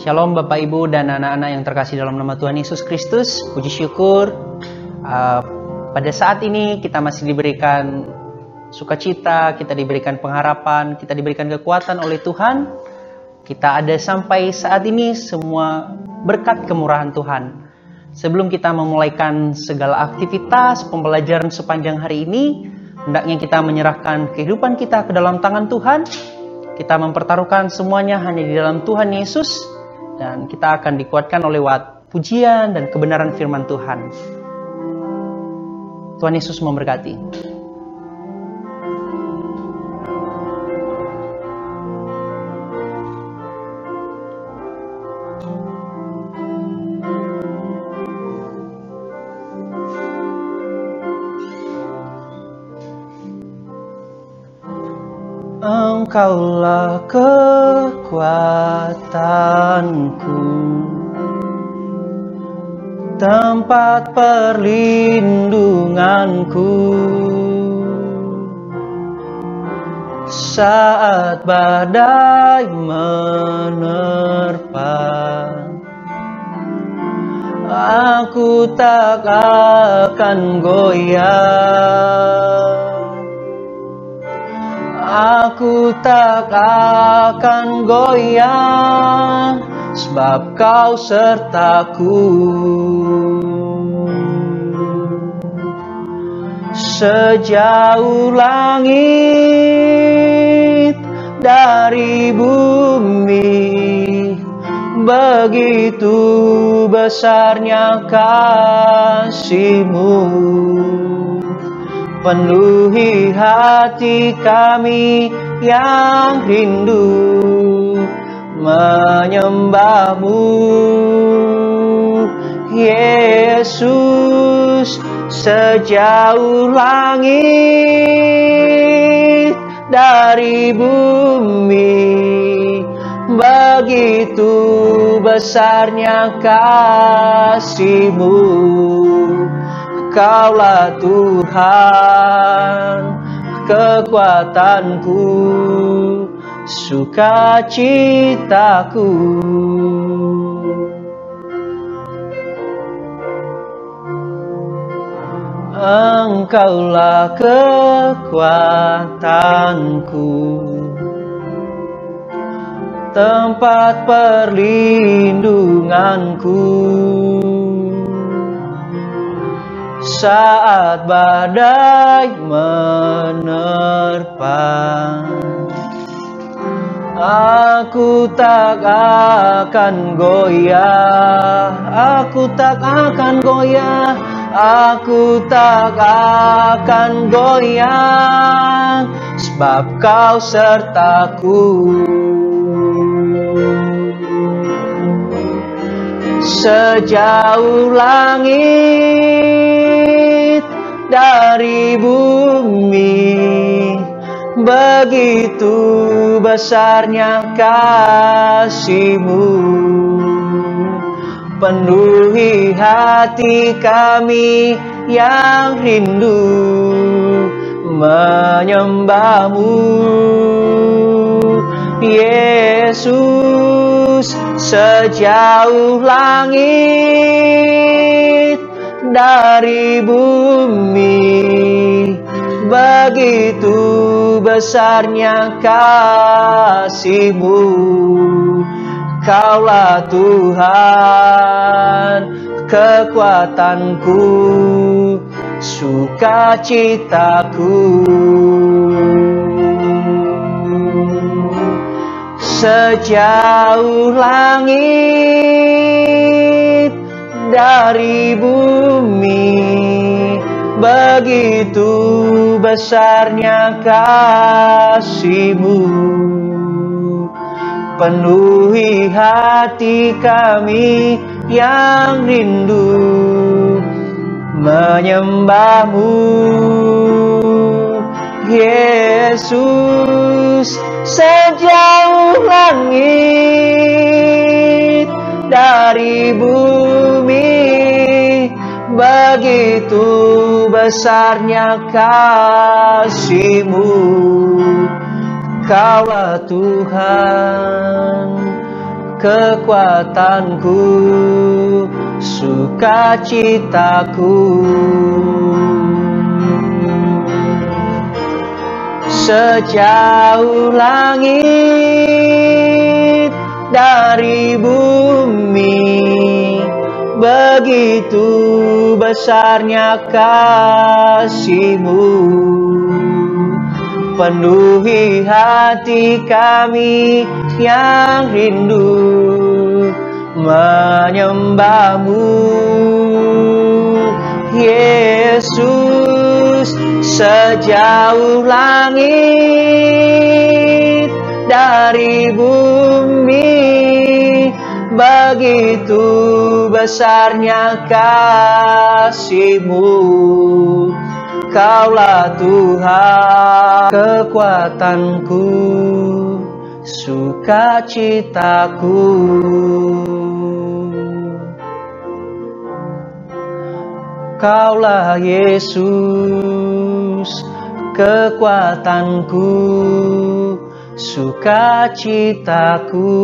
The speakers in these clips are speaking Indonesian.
Shalom Bapak Ibu dan anak-anak yang terkasih dalam nama Tuhan Yesus Kristus. Puji syukur pada saat ini kita masih diberikan sukacita, kita diberikan pengharapan, kita diberikan kekuatan oleh Tuhan. Kita ada sampai saat ini semua berkat kemurahan Tuhan. Sebelum kita memulaikan segala aktivitas pembelajaran sepanjang hari ini, hendaknya kita menyerahkan kehidupan kita ke dalam tangan Tuhan. Kita mempertaruhkan semuanya hanya di dalam Tuhan Yesus. Dan kita akan dikuatkan oleh pujian dan kebenaran firman Tuhan. Tuhan Yesus memberkati. Engkaulah kekuatanku, tempat perlindunganku, saat badai menerpa. Aku tak akan goyah. Aku tak akan goyah, sebab Kau sertaku. Sejauh langit dari bumi, begitu besarnya kasih-Mu. Penuhi hati kami yang rindu menyembah-Mu, Yesus. Sejauh langit dari bumi, begitu besarnya kasih-Mu. Kaulah Tuhan, kekuatanku, sukacitaku. Engkaulah kekuatanku, tempat perlindunganku, saat badai menerpa. Aku tak akan goyah, aku tak akan goyah, aku tak akan goyah, sebab Kau sertaku. Sejauh langit dari bumi, begitu besarnya kasih-Mu. Penuhi hati kami yang rindu menyembah-Mu, Yesus. Sejauh langit dari bumi, begitu besarnya kasih-Mu. Kaulah Tuhan, kekuatanku, sukacitaku. Sejauh langit dari bumi, begitu besarnya kasih-Mu. Penuhi hati kami yang rindu menyembah-Mu, Yesus. Sejauh langit dari bumi, begitu besarnya kasih-Mu. Kaulah Tuhan, kekuatanku, sukacitaku. Sejauh langit dari bumi, begitu besarnya kasih-Mu. Penuhi hati kami yang rindu menyembah-Mu, Yesus. Sejauh langit dari bumi, begitu besarnya kasih-Mu. Kaulah Tuhan, kekuatanku, sukacitaku. Kaulah Yesus, kekuatanku, sukacitaku.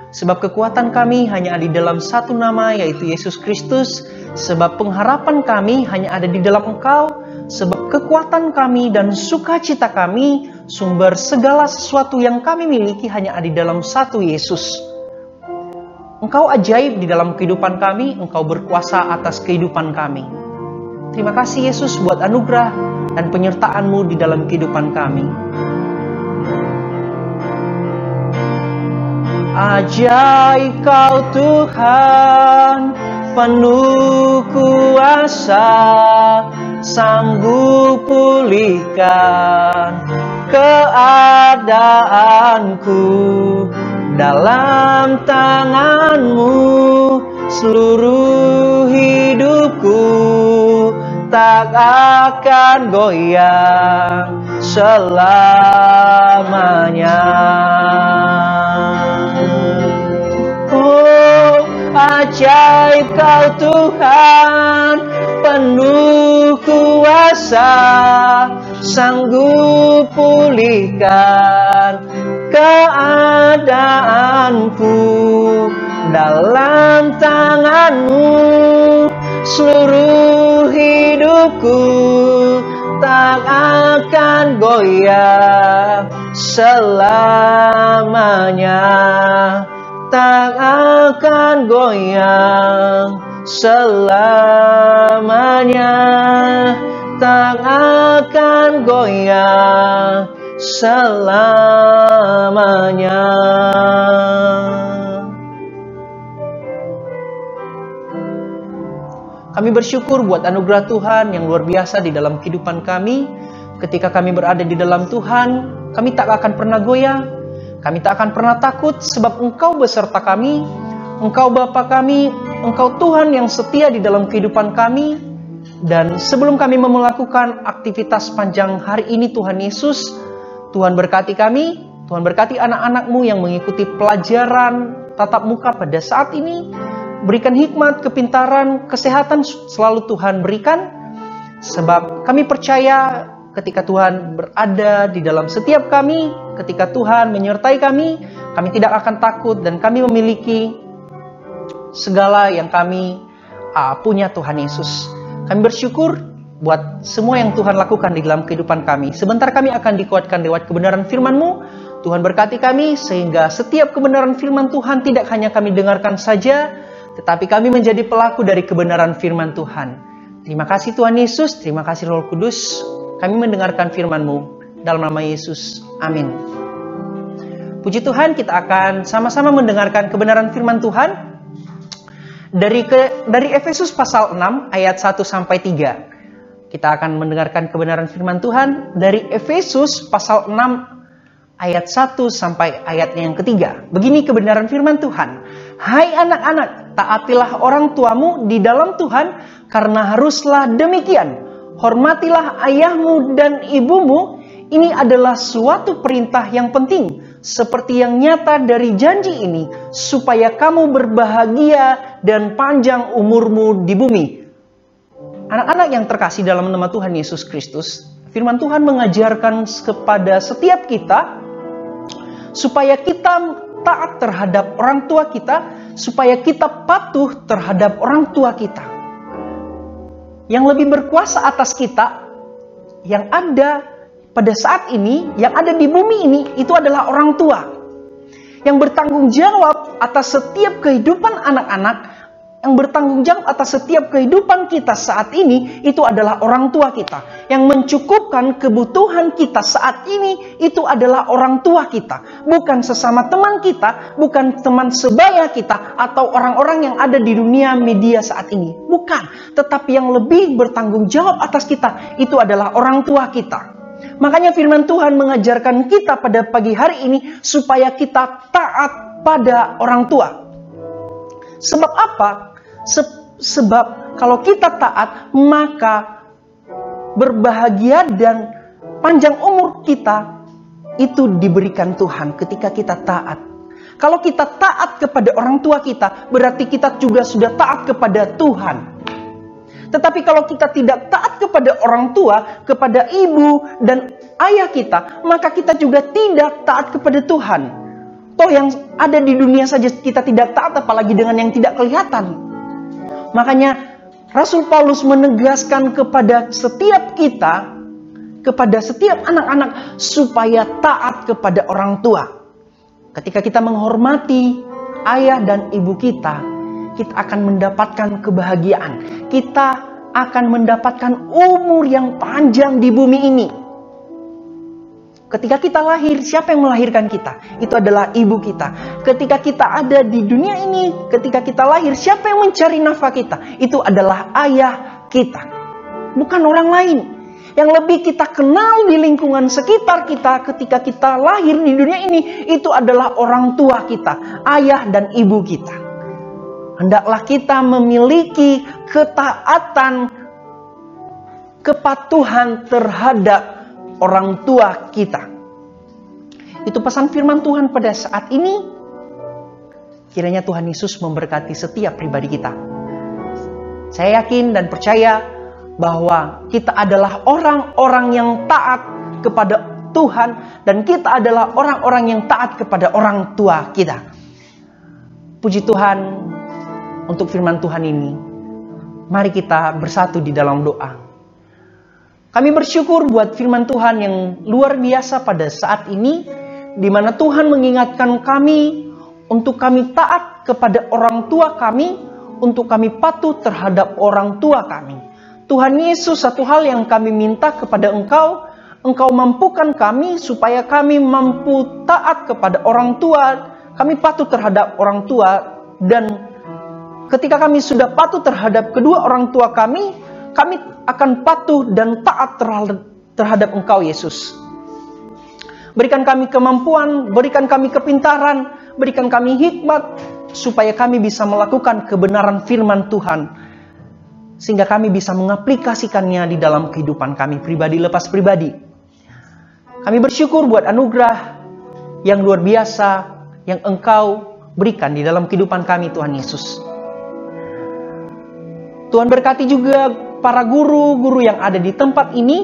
Sebab kekuatan kami hanya ada di dalam satu nama, yaitu Yesus Kristus. Sebab pengharapan kami hanya ada di dalam Engkau. Sebab kekuatan kami dan sukacita kami, sumber segala sesuatu yang kami miliki hanya ada di dalam satu Yesus. Engkau ajaib di dalam kehidupan kami, Engkau berkuasa atas kehidupan kami. Terima kasih Yesus buat anugerah dan penyertaan-Mu di dalam kehidupan kami. Ajaib Kau Tuhan, penuh kuasa, sanggup pulihkan keadaanku. Dalam tangan-Mu seluruh hidupku tak akan goyang selamanya. Oh, ajaib Kau Tuhan, penuh kuasa, sanggup pulihkan keadaanku. Dalam tangan-Mu seluruh hidupku tak akan goyang selamanya. Tak akan goyang selamanya. Tak akan goyang selamanya. Kami bersyukur buat anugerah Tuhan yang luar biasa di dalam kehidupan kami. Ketika kami berada di dalam Tuhan, kami tak akan pernah goyah. Kami tak akan pernah takut sebab Engkau beserta kami. Engkau Bapa kami, Engkau Tuhan yang setia di dalam kehidupan kami. Dan sebelum kami melakukan aktivitas panjang hari ini Tuhan Yesus, Tuhan berkati kami, Tuhan berkati anak-anak-Mu yang mengikuti pelajaran tatap muka pada saat ini. Berikan hikmat, kepintaran, kesehatan selalu Tuhan berikan. Sebab kami percaya ketika Tuhan berada di dalam setiap kami, ketika Tuhan menyertai kami tidak akan takut dan kami memiliki segala yang kami punya Tuhan Yesus. Kami bersyukur buat semua yang Tuhan lakukan di dalam kehidupan kami. Sebentar kami akan dikuatkan lewat kebenaran firman-Mu. Tuhan berkati kami sehingga setiap kebenaran firman Tuhan tidak hanya kami dengarkan saja, tetapi kami menjadi pelaku dari kebenaran firman Tuhan. Terima kasih Tuhan Yesus, terima kasih Roh Kudus. Kami mendengarkan firman-Mu dalam nama Yesus. Amin. Puji Tuhan, kita akan sama-sama mendengarkan kebenaran firman Tuhan dari Efesus pasal 6 ayat 1 sampai 3. Kita akan mendengarkan kebenaran firman Tuhan dari Efesus pasal 6 ayat 1 sampai ayatnya yang ketiga. Begini kebenaran firman Tuhan. Hai anak-anak, taatilah orang tuamu di dalam Tuhan, karena haruslah demikian. Hormatilah ayahmu dan ibumu. Ini adalah suatu perintah yang penting, seperti yang nyata dari janji ini, supaya kamu berbahagia dan panjang umurmu di bumi. Anak-anak yang terkasih dalam nama Tuhan Yesus Kristus, firman Tuhan mengajarkan kepada setiap kita supaya kita taat terhadap orang tua kita, supaya kita patuh terhadap orang tua kita. Yang lebih berkuasa atas kita, yang ada pada saat ini, yang ada di bumi ini, itu adalah orang tua. Yang bertanggung jawab atas setiap kehidupan anak-anak, yang bertanggung jawab atas setiap kehidupan kita saat ini, itu adalah orang tua kita. Yang mencukupkan kebutuhan kita saat ini, itu adalah orang tua kita. Bukan sesama teman kita, bukan teman sebaya kita, atau orang-orang yang ada di dunia media saat ini. Bukan. Tetapi yang lebih bertanggung jawab atas kita, itu adalah orang tua kita. Makanya firman Tuhan mengajarkan kita pada pagi hari ini, supaya kita taat pada orang tua. Sebab apa? Sebab kalau kita taat, maka berbahagia dan panjang umur kita itu diberikan Tuhan ketika kita taat. Kalau kita taat kepada orang tua kita, berarti kita juga sudah taat kepada Tuhan. Tetapi kalau kita tidak taat kepada orang tua, kepada ibu dan ayah kita, maka kita juga tidak taat kepada Tuhan. Toh yang ada di dunia saja kita tidak taat, apalagi dengan yang tidak kelihatan. Makanya Rasul Paulus menegaskan kepada setiap kita, kepada setiap anak-anak, supaya taat kepada orang tua. Ketika kita menghormati ayah dan ibu kita, kita akan mendapatkan kebahagiaan. Kita akan mendapatkan umur yang panjang di bumi ini. Ketika kita lahir, siapa yang melahirkan kita? Itu adalah ibu kita. Ketika kita ada di dunia ini, ketika kita lahir, siapa yang mencari nafkah kita? Itu adalah ayah kita. Bukan orang lain. Yang lebih kita kenal di lingkungan sekitar kita ketika kita lahir di dunia ini, itu adalah orang tua kita, ayah dan ibu kita. Hendaklah kita memiliki ketaatan, kepatuhan terhadap orang tua kita. Itu pesan firman Tuhan pada saat ini. Kiranya Tuhan Yesus memberkati setiap pribadi kita. Saya yakin dan percaya bahwa kita adalah orang-orang yang taat kepada Tuhan, dan kita adalah orang-orang yang taat kepada orang tua kita. Puji Tuhan untuk firman Tuhan ini. Mari kita bersatu di dalam doa. Kami bersyukur buat firman Tuhan yang luar biasa pada saat ini, di mana Tuhan mengingatkan kami untuk kami taat kepada orang tua kami, untuk kami patuh terhadap orang tua kami. Tuhan Yesus, satu hal yang kami minta kepada Engkau, Engkau mampukan kami supaya kami mampu taat kepada orang tua, kami patuh terhadap orang tua, dan ketika kami sudah patuh terhadap kedua orang tua kami akan patuh dan taat terhadap Engkau Yesus. Berikan kami kemampuan, berikan kami kepintaran, berikan kami hikmat, supaya kami bisa melakukan kebenaran firman Tuhan, sehingga kami bisa mengaplikasikannya di dalam kehidupan kami pribadi lepas pribadi. Kami bersyukur buat anugerah yang luar biasa yang Engkau berikan di dalam kehidupan kami, Tuhan Yesus. Tuhan berkati juga para guru-guru yang ada di tempat ini,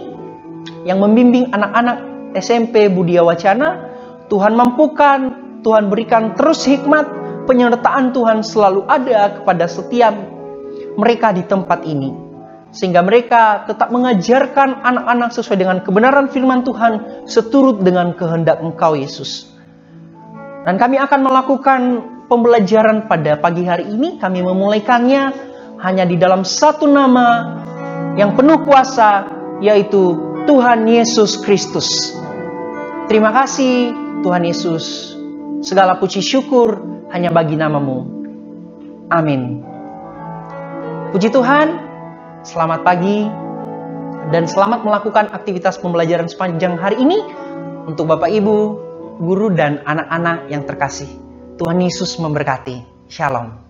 yang membimbing anak-anak SMP Budia Wacana. Tuhan mampukan, Tuhan berikan terus hikmat, penyertaan Tuhan selalu ada kepada setiap mereka di tempat ini, sehingga mereka tetap mengajarkan anak-anak sesuai dengan kebenaran firman Tuhan, seturut dengan kehendak Engkau Yesus. Dan kami akan melakukan pembelajaran pada pagi hari ini. Kami memulaikannya hanya di dalam satu nama yang penuh kuasa, yaitu Tuhan Yesus Kristus. Terima kasih Tuhan Yesus. Segala puji syukur hanya bagi nama-Mu. Amin. Puji Tuhan, selamat pagi, dan selamat melakukan aktivitas pembelajaran sepanjang hari ini untuk Bapak Ibu, guru, dan anak-anak yang terkasih. Tuhan Yesus memberkati. Shalom.